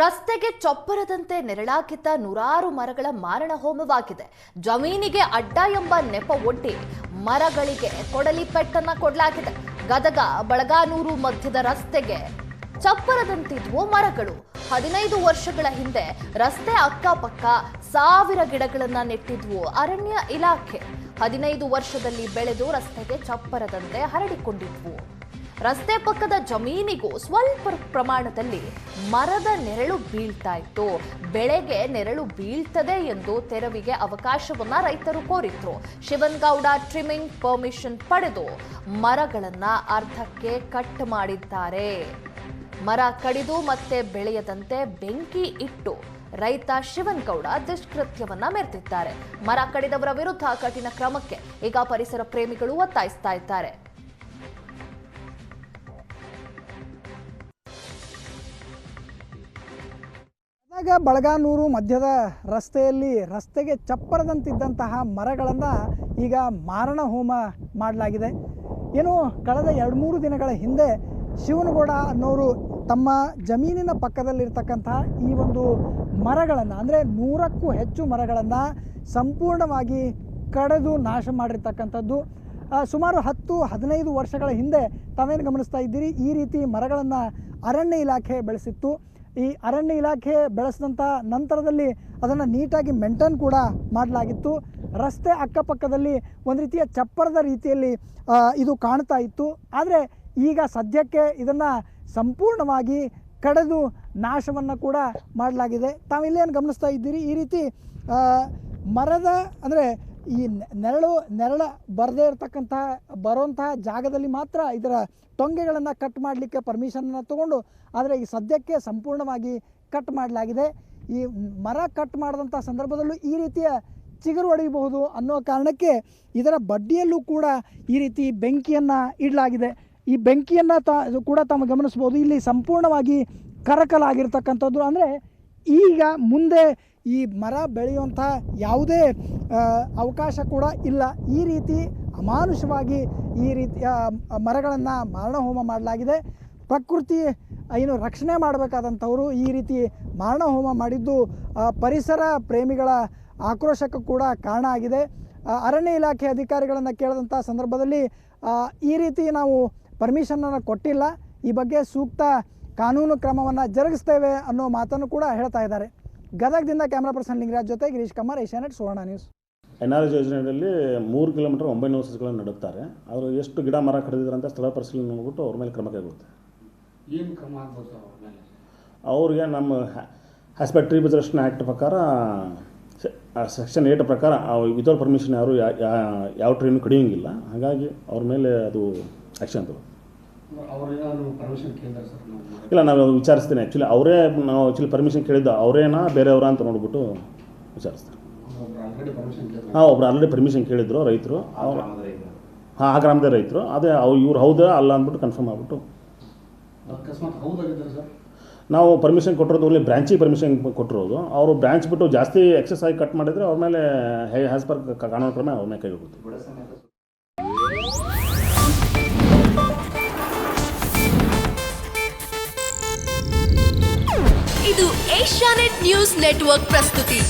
ರಸ್ತೆಗೆ ಚಪ್ಪರದಂತೆ ನೆರಳಾಕಿದ್ದ ನೂರಾರು ಮರಗಳ ಮಾರಣ ಹೋಮವಾಗಿದೆ. ಜಮೀನಿಗೆ ಅಡ್ಡ ಎಂಬ ನೆಪ ಒಡ್ಡಿ ಮರಗಳಿಗೆ ಕೊಡಲಿ ಪೆಟ್ಟನ್ನ ಕೊಡಲಾಗಿದೆ. ಗದಗ ಬಳಗಾನೂರು ಮಧ್ಯದ ರಸ್ತೆಗೆ ಚಪ್ಪರದಂತಿದ್ವು ಮರಗಳು. 15 ವರ್ಷಗಳ ಹಿಂದೆ ರಸ್ತೆ ಅಕ್ಕಪಕ್ಕ 1000 ಗಿಡಗಳನ್ನ ನೆಟ್ಟಿದ್ವು ಅರಣ್ಯ ಇಲಾಖೆ. 15 ವರ್ಷದಲ್ಲಿ ಬೆಳೆದು ರಸ್ತೆಗೆ ಚಪ್ಪರದಂತೆ ಹರಡಿಕೊಂಡಿದ್ವು. ರಸ್ತೆ ಪಕ್ಕದ ಜಮೀನಿಗೂ ಸ್ವಲ್ಪ ಪ್ರಮಾಣದಲ್ಲಿ ಮರದ ನೆರಳು ಬೀಳ್ತಾ ಇತ್ತು. ಬೆಳೆಗೆ ನೆರಳು ಬೀಳ್ತದೆ ಎಂದು ತೆರವಿಗೆ ಅವಕಾಶವನ್ನ ರೈತರು ಕೋರಿದ್ರು. ಶಿವನಗೌಡ ಟ್ರಿಮ್ಮಿಂಗ್ ಪರ್ಮಿಷನ್ ಪಡೆದು ಮರಗಳನ್ನ ಅರ್ಧಕ್ಕೆ ಕಟ್ ಮಾಡಿದ್ದಾರೆ. ಮರ ಕಡಿದು ಮತ್ತೆ ಬೆಳೆಯದಂತೆ ಬೆಂಕಿ ಇಟ್ಟು ರೈತ ಶಿವನಗೌಡ ದುಷ್ಕೃತ್ಯವನ್ನ ಮೆರೆದಿದ್ದಾರೆ. ಮರ ಕಡಿದವರ ವಿರುದ್ಧ ಕಠಿಣ ಕ್ರಮಕ್ಕೆ ಈಗ ಪರಿಸರ ಪ್ರೇಮಿಗಳು ಒತ್ತಾಯಿಸ್ತಾ ಇದ್ದಾರೆ. ಬಳಗಾನೂರು ಮಧ್ಯದ ರಸ್ತೆಗೆ ಚಪ್ಪರದಂತಿದ್ದಂತಹ ಮರಗಳನ್ನು ಈಗ ಮಾರಣ ಹೋಮ ಮಾಡಲಾಗಿದೆ. ಏನು ಕಳೆದ 2-3 ದಿನಗಳ ಹಿಂದೆ ಶಿವನಗೌಡ ಅನ್ನೋರು ತಮ್ಮ ಜಮೀನಿನ ಪಕ್ಕದಲ್ಲಿರ್ತಕ್ಕಂತಹ ಈ ಒಂದು ಮರಗಳನ್ನು ಅಂದರೆ 100ಕ್ಕೂ ಹೆಚ್ಚು ಮರಗಳನ್ನು ಸಂಪೂರ್ಣವಾಗಿ ಕಡಿದು ನಾಶ ಮಾಡಿರ್ತಕ್ಕಂಥದ್ದು. ಸುಮಾರು 10-15 ವರ್ಷಗಳ ಹಿಂದೆ ತಾವೇನು ಗಮನಿಸ್ತಾ ಇದ್ದೀರಿ, ಈ ರೀತಿ ಮರಗಳನ್ನು ಅರಣ್ಯ ಇಲಾಖೆ ಬೆಳೆಸಿತ್ತು. ಈ ಅರಣ್ಯ ಇಲಾಖೆ ಬೆಳೆಸಿದಂಥ ನಂತರದಲ್ಲಿ ಅದನ್ನು ನೀಟಾಗಿ ಮೇಂಟೈನ್ ಕೂಡ ಮಾಡಲಾಗಿತ್ತು. ರಸ್ತೆ ಅಕ್ಕಪಕ್ಕದಲ್ಲಿ ಒಂದು ರೀತಿಯ ಚಪ್ಪರದ ರೀತಿಯಲ್ಲಿ ಇದು ಕಾಣ್ತಾ ಇತ್ತು. ಆದರೆ ಈಗ ಸದ್ಯಕ್ಕೆ ಇದನ್ನು ಸಂಪೂರ್ಣವಾಗಿ ಕಡಿದು ನಾಶವನ್ನು ಕೂಡ ಮಾಡಲಾಗಿದೆ. ತಾವಿಲ್ಲೇನು ಗಮನಿಸ್ತಾ ಇದ್ದೀರಿ, ಈ ರೀತಿ ಮರದ ಅಂದರೆ ಈ ನೆರಳು ಬರದೇ ಬರುವಂತಹ ಜಾಗದಲ್ಲಿ ಮಾತ್ರ ಇದರ ಟೊಂಗೆಗಳನ್ನು ಕಟ್ ಮಾಡಲಿಕ್ಕೆ ಪರ್ಮಿಷನನ್ನು ತಗೊಂಡು, ಆದರೆ ಈ ಸದ್ಯಕ್ಕೆ ಸಂಪೂರ್ಣವಾಗಿ ಕಟ್ ಮಾಡಲಾಗಿದೆ. ಈ ಮರ ಕಟ್ ಮಾಡಿದಂಥ ಸಂದರ್ಭದಲ್ಲೂ ಈ ರೀತಿಯ ಚಿಗುರು ಹೊಡೆಯಬಹುದು ಅನ್ನೋ ಕಾರಣಕ್ಕೆ ಇದರ ಬಡ್ಡಿಯಲ್ಲೂ ಕೂಡ ಈ ರೀತಿ ಬೆಂಕಿಯನ್ನು ಇಡಲಾಗಿದೆ. ಈ ಬೆಂಕಿಯನ್ನು ಕೂಡ ತಾವು ಗಮನಿಸ್ಬೋದು. ಇಲ್ಲಿ ಸಂಪೂರ್ಣವಾಗಿ ಕರಕಲಾಗಿರ್ತಕ್ಕಂಥದ್ದು. ಅಂದರೆ ಈಗ ಮುಂದೆ ಈ ಮರ ಬೆಳೆಯುವಂಥ ಯಾವುದೇ ಅವಕಾಶ ಕೂಡ ಇಲ್ಲ. ಈ ರೀತಿ ಅಮಾನುಷವಾಗಿ ಈ ರೀತಿಯ ಮರಗಳನ್ನು ಮಾರಣಹೋಮ ಮಾಡಲಾಗಿದೆ. ಪ್ರಕೃತಿ ಏನು ರಕ್ಷಣೆ ಮಾಡಬೇಕಾದಂಥವರು ಈ ರೀತಿ ಮಾರಣಹೋಮ ಮಾಡಿದ್ದು ಪರಿಸರ ಪ್ರೇಮಿಗಳ ಆಕ್ರೋಶಕ್ಕೂ ಕೂಡ ಕಾರಣ ಆಗಿದೆ. ಅರಣ್ಯ ಇಲಾಖೆ ಅಧಿಕಾರಿಗಳನ್ನು ಕೇಳಿದಂಥ ಸಂದರ್ಭದಲ್ಲಿ ಈ ರೀತಿ ನಾವು ಪರ್ಮಿಷನನ್ನು ಕೊಟ್ಟಿಲ್ಲ, ಈ ಬಗ್ಗೆ ಸೂಕ್ತ ಕಾನೂನು ಕ್ರಮವನ್ನು ಜರುಗಿಸ್ತೇವೆ ಅನ್ನೋ ಮಾತನ್ನು ಕೂಡ ಹೇಳ್ತಾ ಇದ್ದಾರೆ. ಗದಗದಿಂದ ಕ್ಯಾಮ್ರಾ ಪರ್ಸನ್ ಲಿಂಗರಾಜ್ ಜೊತೆ ಗಿರೀಶ್ ಕಮಾರ್, ಏಷ್ಯಾನೆಟ್ ಸುವರ್ಣ ನ್ಯೂಸ್. NRS ಯೋಜನೆಯಲ್ಲಿ 3 ಕಿಲೋಮೀಟರ್ 900 ಸಸಿಗಳನ್ನು ನೆಡುತ್ತಾರೆ. ಅವರು ಎಷ್ಟು ಗಿಡ ಮರ ಕಡಿದಿದ್ದಾರೆ ಅಂತ ಸ್ಥಳ ಪರಿಶೀಲನೆ ನೋಡ್ಬಿಟ್ಟು ಅವ್ರ ಮೇಲೆ ಕ್ರಮ ಕೈಗೊಳ್ಳುತ್ತೆ. ಏನು ಕ್ರಮ ಆಗ್ಬೋದು ಅವ್ರ ಮೇಲೆ? ಅವ್ರಿಗೆ ನಮ್ಮ as per tree preservation act ಪ್ರಕಾರ ಸೆಕ್ಷನ್ 8 ಪ್ರಕಾರ ವಿತೌಟ್ ಪರ್ಮಿಷನ್ ಯಾರು ಯಾವ ಟ್ರೀನು ಕಡಿಯೋಂಗಿಲ್ಲ. ಹಾಗಾಗಿ ಅವ್ರ ಮೇಲೆ ಅದು ಆ್ಯಕ್ಷನ್ ತಗೋ. ಇಲ್ಲ, ನಾವು ವಿಚಾರಿಸ್ತೀನಿ. ಆ್ಯಕ್ಚುಲಿ ಪರ್ಮಿಷನ್ ಕೇಳಿದ್ದು ಅವರೇನಾ ಬೇರೆಯವರ ಅಂತ ನೋಡ್ಬಿಟ್ಟು ವಿಚಾರಿಸ್ತಾರೆ. ಒಬ್ರು ಆಲ್ರೆಡಿ ಪರ್ಮಿಷನ್ ಕೇಳಿದ್ರು ರೈತರು. ಆ ಗ್ರಾಮದ ರೈತರು. ಅದೇ ಇವ್ರು ಹೌದಾ ಅಲ್ಲ ಅಂದ್ಬಿಟ್ಟು ಕನ್ಫರ್ಮ್ ಆಗಿಬಿಟ್ಟು ನಾವು ಪರ್ಮಿಷನ್ ಕೊಟ್ಟಿರೋದು ಓನ್ಲಿ ಬ್ರಾಂಚಿಗೆ ಪರ್ಮಿಷನ್ ಕೊಟ್ಟಿರೋದು. ಅವರು ಬ್ರಾಂಚ್ ಬಿಟ್ಟು ಜಾಸ್ತಿ ಎಕ್ಸಸ್ ಆಗಿ ಕಟ್ ಮಾಡಿದರೆ ಅವ್ರ ಮೇಲೆ ಆ್ಯಸ್ ಪರ್ ಕಾನೂನು ಕ್ರಮ ಅವ್ರ ಮೇಲೆ ಕೈಗೊಳ್ಳುತ್ತೆ. ಇದು ಏಷ್ಯಾನೆಟ್ ನ್ಯೂಸ್ ನೆಟ್ವರ್ಕ್ ಪ್ರಸ್ತುತಿ.